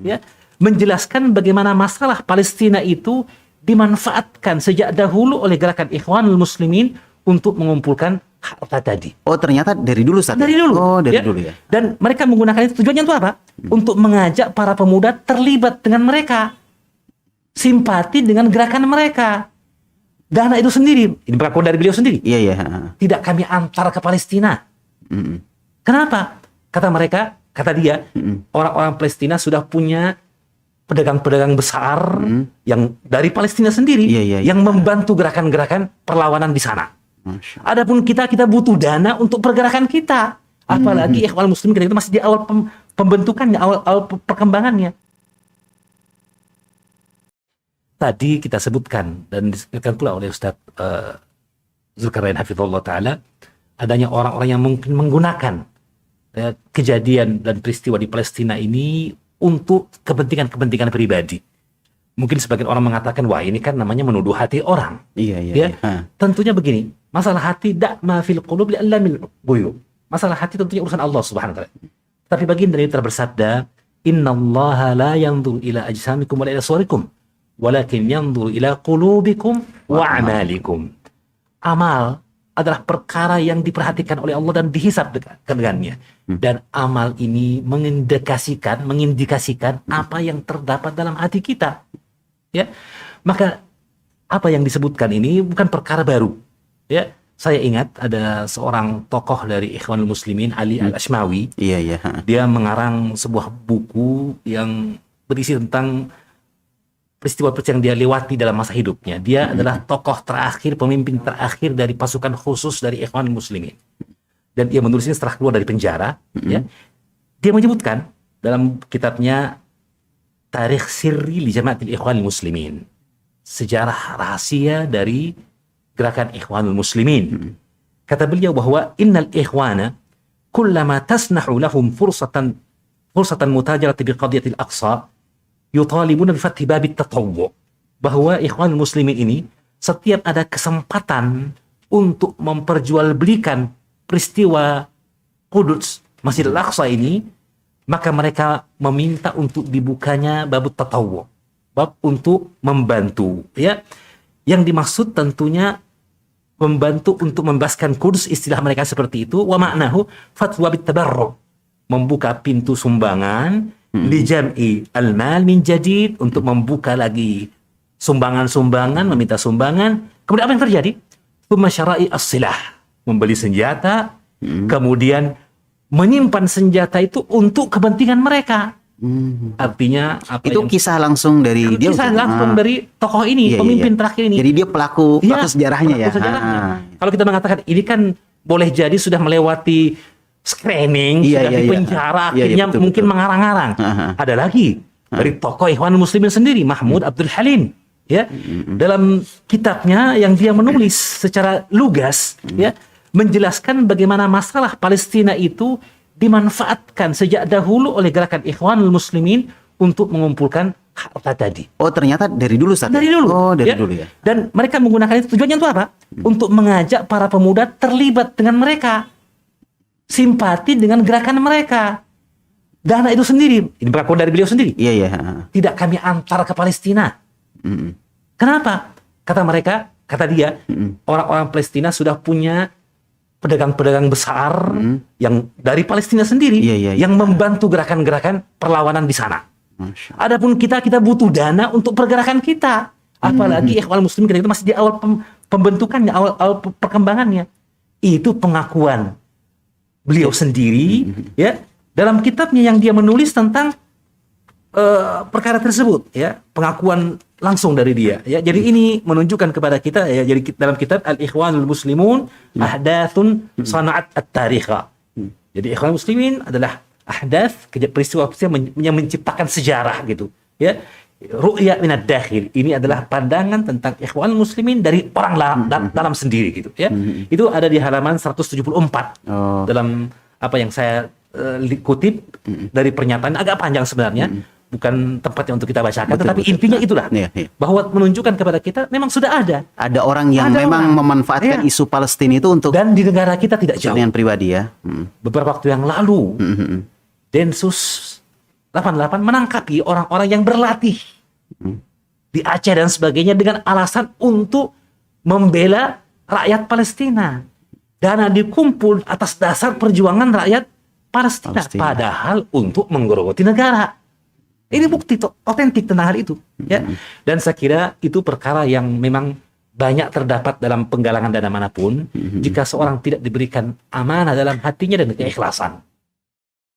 ya, menjelaskan bagaimana masalah Palestina itu dimanfaatkan sejak dahulu oleh gerakan Ikhwanul Muslimin untuk mengumpulkan harta tadi. Oh, ternyata dari dulu, Ustaz? Dari dulu. Oh, dari dulu ya. Dan mereka menggunakan itu, tujuannya untuk apa? Untuk mengajak para pemuda terlibat dengan mereka. Simpati dengan gerakan mereka. Dana itu sendiri, ini pengakuan dari beliau sendiri. Iya, iya. Tidak kami antar ke Palestina. Kenapa? Kata mereka, kata dia, orang-orang Palestina sudah punya pedagang-pedagang besar yang dari Palestina sendiri, yang membantu gerakan-gerakan perlawanan di sana. Adapun kita butuh dana untuk pergerakan kita. Apalagi Ikhwan Muslimin kita itu masih di awal pembentukannya, awal perkembangannya. Tadi kita sebutkan dan disebutkan pula oleh Ustaz Zulkarnain Hafizullah Ta'ala, adanya orang-orang yang mungkin menggunakan kejadian dan peristiwa di Palestina ini untuk kepentingan-kepentingan pribadi. Mungkin sebagian orang mengatakan, wah ini kan namanya menuduh hati orang. Iya. Tentunya begini, masalah hati ma fil qulub li'alla mil ghuyub. Masalah hati tentunya urusan Allah Subhanahu wa taala. Tapi baginda Nabi bersabda, "Innallaha la yanzuru ila ajsamikum wa la ila suwarikum, walakin yanzuru ila qulubikum wa a'malikum." Amal adalah perkara yang diperhatikan oleh Allah dan dihisab dengannya. Dan amal ini mengindikasikan apa yang terdapat dalam hati kita. Ya, maka apa yang disebutkan ini bukan perkara baru. Ya, saya ingat ada seorang tokoh dari Ikhwanul Muslimin, Ali Al-Ashmawi. Iya. Dia mengarang sebuah buku yang berisi tentang peristiwa-peristiwa yang dia lewati dalam masa hidupnya. Dia adalah tokoh terakhir, pemimpin terakhir dari pasukan khusus dari Ikhwanul Muslimin. Dan dia menulisnya setelah keluar dari penjara. Ya. Dia menyebutkan dalam kitabnya Tarikh Sirri li Jama'atil Ikhwanul Muslimin, sejarah rahasia dari gerakan Ikhwanul Muslimin. Kata beliau bahwa innal ikhwana kullama tasnahu lahum fursatan mutajarati biqadiyatil aqsa yutalibuna bifathi babit tatawwu. Bahwa Ikhwanul Muslimin ini setiap ada kesempatan untuk memperjualbelikan peristiwa Quds, Masjid Al-Aqsa ini, maka mereka meminta untuk dibukanya babut tatawwu, bab untuk membantu, ya. Yang dimaksud tentunya membantu untuk membebaskan Quds, istilah mereka seperti itu. Wa ma'nahu fatwa bit tabarru, membuka pintu sumbangan, li jam'i al-mal min jadid, untuk membuka lagi sumbangan-sumbangan, meminta sumbangan. Kemudian apa yang terjadi? Tsumma syara'i as-silah, membeli senjata, kemudian menyimpan senjata itu untuk kepentingan mereka. Artinya apa itu kisah langsung dari dia, kisah langsung dari tokoh ini, pemimpin terakhir ini. Jadi dia pelaku sejarahnya ya. Kalau kita mengatakan ini kan boleh jadi sudah melewati screening, sudah di penjara, akhirnya mungkin mengarang-arang. Ada lagi dari tokoh Ikhwanul Muslimin sendiri, Mahmud Abdul Halim. Ya, dalam kitabnya yang dia menulis secara lugas, ya, menjelaskan bagaimana masalah Palestina itu dimanfaatkan sejak dahulu oleh gerakan Ikhwanul Muslimin untuk mengumpulkan harta tadi. Oh, ternyata dari dulu, Ustaz? Dari dulu. Oh, dari dulu ya. Dan mereka menggunakan itu, tujuannya untuk apa? Untuk mengajak para pemuda terlibat dengan mereka. Simpati dengan gerakan mereka. Dana itu sendiri, ini pengakuan dari beliau sendiri. Iya. Tidak kami antar ke Palestina. Kenapa? Kata mereka, kata dia, orang-orang Palestina sudah punya pedagang-pedagang besar yang dari Palestina sendiri, yang membantu gerakan-gerakan perlawanan di sana. Adapun kita butuh dana untuk pergerakan kita. Apalagi Ikhwan Muslimin kita itu masih di awal pembentukannya, awal perkembangannya. Itu pengakuan beliau sendiri, ya, dalam kitabnya yang dia menulis tentang perkara tersebut, ya, pengakuan langsung dari dia, ya. Jadi ini menunjukkan kepada kita, ya, jadi dalam kitab Al-Ikhwanul Muslimun Ahdathun Sana'at At-Tarikha. Jadi Ikhwan Muslimin adalah ahdath, peristiwa yang menciptakan sejarah gitu, ya. Ru'ya minad dakhil, ini adalah pandangan tentang Ikhwanul Muslimin dari orang dalam sendiri gitu, ya. Itu ada di halaman 174 dalam apa yang saya kutip dari pernyataan, agak panjang sebenarnya. Bukan tempatnya untuk kita bacakan, tetapi intinya itulah, bahwa menunjukkan kepada kita memang sudah ada orang yang memang memanfaatkan isu Palestina itu untuk, dan di negara kita tidak jauh dengan pribadi, ya. Beberapa waktu yang lalu Densus 88 menangkapi orang-orang yang berlatih di Aceh dan sebagainya dengan alasan untuk membela rakyat Palestina. Dana dikumpul atas dasar perjuangan rakyat Palestina. Padahal untuk menggerogoti negara. Ini bukti otentik tentang hal itu. Ya. Dan saya kira itu perkara yang memang banyak terdapat dalam penggalangan dana manapun jika seorang tidak diberikan amanah dalam hatinya dan keikhlasan.